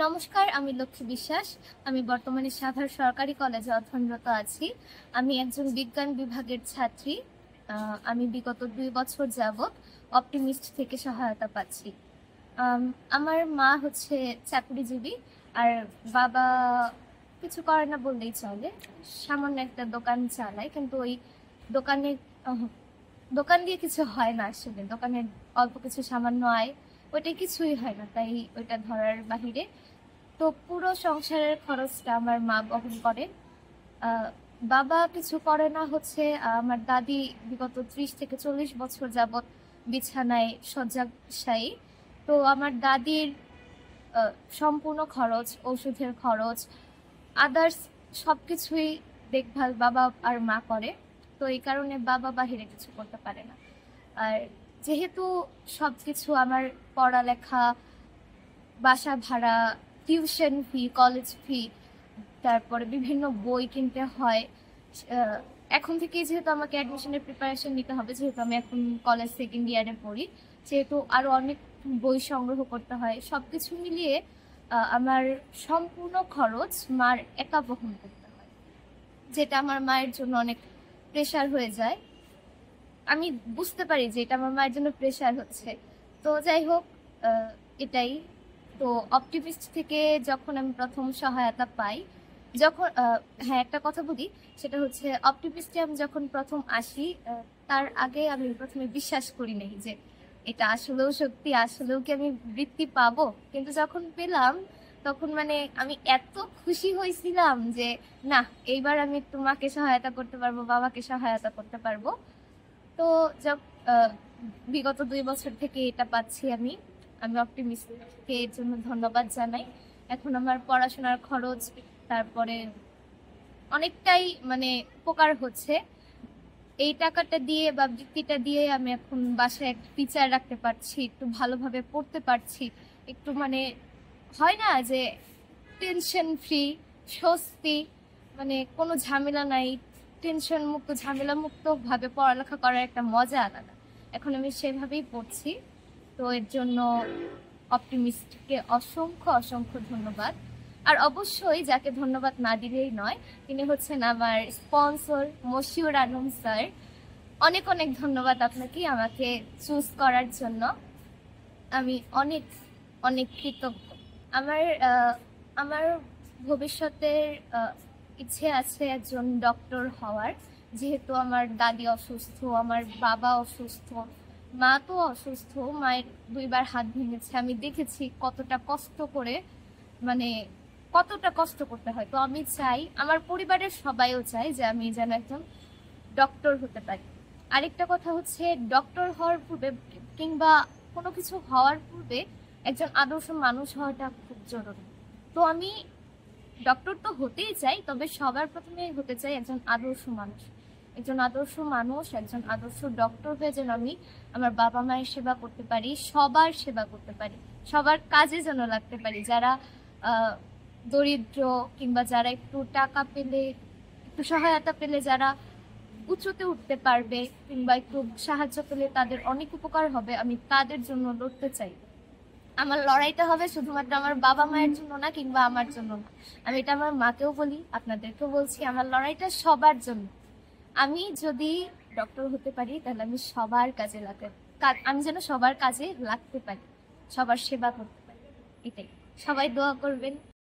নমস্কার, আমি লক্ষ্মী বিশ্বাস। আমি বর্তমানে সাভার সরকারি কলেজে অধ্যয়নরত আছি। আমি একজন বিজ্ঞান বিভাগের ছাত্রী। আমি বিগত 2 বছর যাবৎ অপটিমিস্ট থেকে সহায়তা পাচ্ছি। আমার মা হচ্ছে চাকরিজীবী, আর বাবা কিছু করে না বললেই চলে। সামান্য একটা দোকান চালায়, কিন্তু ওই দোকানে আহ, দোকান দিয়ে কিছু হয় না। আসলে দোকানের অল্প কিছু সামান্য আয়, ওইটাই কিছুই হয় না, তাই ওইটা ধরার বাহিরে। তো পুরো সংসারের খরচটা আমার মা বহন করে। আহ, বাবা কিছু করে না হচ্ছে। আমার দাদি বিগত 30 থেকে 40 বছর যাবৎ বিছানায় শয্যাশায়ী। তো আমার দাদির সম্পূর্ণ খরচ, ওষুধের খরচ, আদার্স সবকিছুই দেখভাল বাবা আর মা করে। তো এই কারণে বাবা বাহিরে কিছু করতে পারে না। আর যেহেতু সবকিছু আমার পড়ালেখা, বাসা ভাড়া, টিউশন ফি, কলেজ ফি, তারপরে বিভিন্ন বই কিনতে হয়। আহ, এখন থেকেই যেহেতু আমাকে অ্যাডমিশনের প্রিপারেশন নিতে হবে, যেহেতু আমি এখন কলেজ সেকেন্ড ইয়ারে পড়ি, সেহেতু আরো অনেক বই সংগ্রহ করতে হয়। সবকিছু মিলিয়ে আমার সম্পূর্ণ খরচ মার একা বহন করতে হয়, যেটা আমার মায়ের জন্য অনেক প্রেশার হয়ে যায়। আমি বুঝতে পারি যে এটা আমার মায়ের জন্য প্রেশার হচ্ছে। তো যাই হোক, এটাই। তো অপটিমিস্ট থেকে যখন আমি প্রথম সহায়তা পাই, যখন হ্যাঁ, একটা কথা বলি, সেটা হচ্ছে অপটিমিস্টে আমি যখন প্রথম আসি, তার আগে আমি প্রথমে বিশ্বাস করি নাই যে এটা আসলেও সত্যি, আসলেও কি আমি বৃত্তি পাবো। কিন্তু যখন পেলাম, তখন মানে আমি এত খুশি হয়েছিলাম যে না, এইবার আমি তোমাকে সহায়তা করতে পারবো, বাবাকে সহায়তা করতে পারবো। তো যা- আহ, বিগত 2 বছর থেকে এটা পাচ্ছি আমি। আমি অপটিমিস্টকে এর জন্য ধন্যবাদ জানাই। এখন আমার পড়াশোনার খরচ, তারপরে অনেকটাই মানে উপকার হচ্ছে। এই টাকাটা দিয়ে বা বৃত্তিটা দিয়ে আমি এখন বাসায় একটা টিচার রাখতে পারছি, একটু ভালোভাবে পড়তে পারছি। একটু মানে হয় না যে টেনশন ফ্রি, স্বস্তি, মানে কোনো ঝামেলা নাই। টেনশন মুক্ত, ঝামেলা মুক্ত ভাবে পড়ালেখা করার একটা মজা আলাদা। এখন আমি সেভাবেই পড়ছি। তো এর জন্য অপটিমিস্টকে অসংখ্য অসংখ্য ধন্যবাদ। আর অবশ্যই যাকে ধন্যবাদ না দিলেই নয়, তিনি হচ্ছেন আমার স্পন্সর মশিউর আলম স্যার। অনেক অনেক ধন্যবাদ আপনাকে আমাকে চুজ করার জন্য। আমি অনেক অনেক কৃতজ্ঞ। আমার আমার ভবিষ্যতের ইচ্ছে আছে একজন ডক্টর হওয়ার। যেহেতু আমার দাদি অসুস্থ, আমার বাবা অসুস্থ, মা তো অসুস্থ। মায়ের 2বার হাত ভেঙেছে, আমি দেখেছি কতটা কষ্ট করে, মানে কতটা কষ্ট করতে হয়। তো আমি চাই, আমার পরিবারের সবাইও চায় যে আমি যেন একজন ডক্টর হতে পারি। আরেকটা কথা হচ্ছে, ডক্টর হওয়ার পূর্বে কিংবা কোনো কিছু হওয়ার পূর্বে একজন আদর্শ মানুষ হওয়াটা খুব জরুরি। তো আমি ডক্টর তো হতেই চাই, তবে সবার প্রথমে হতে চাই একজন আদর্শ মানুষ। একজন আদর্শ মানুষ, একজন আদর্শ ডক্টর হয়ে যেন আমি আমার বাবা মায়ের সেবা করতে পারি, সবার সেবা করতে পারি, সবার কাজে যেন লাগতে পারি। যারা দরিদ্র, কিংবা যারা একটু টাকা পেলে, একটু সহায়তা পেলে যারা উঁচুতে উঠতে পারবে, কিংবা একটু সাহায্য পেলে তাদের অনেক উপকার হবে, আমি তাদের জন্য লড়তে চাই। আমার লড়াইটা হবে শুধুমাত্র আমার বাবা মায়ের জন্য না, কিংবা আমার জন্য না। আমি এটা আমার মাকেও বলি, আপনাদেরকেও বলছি, আমার লড়াইটা সবার জন্য। আমি যদি ডক্টর হতে পারি, তাহলে আমি সবার কাজে আমি যেন সবার কাজে লাগতে পারি, সবার সেবা করতে পারি। এটাই। সবাই দোয়া করবেন।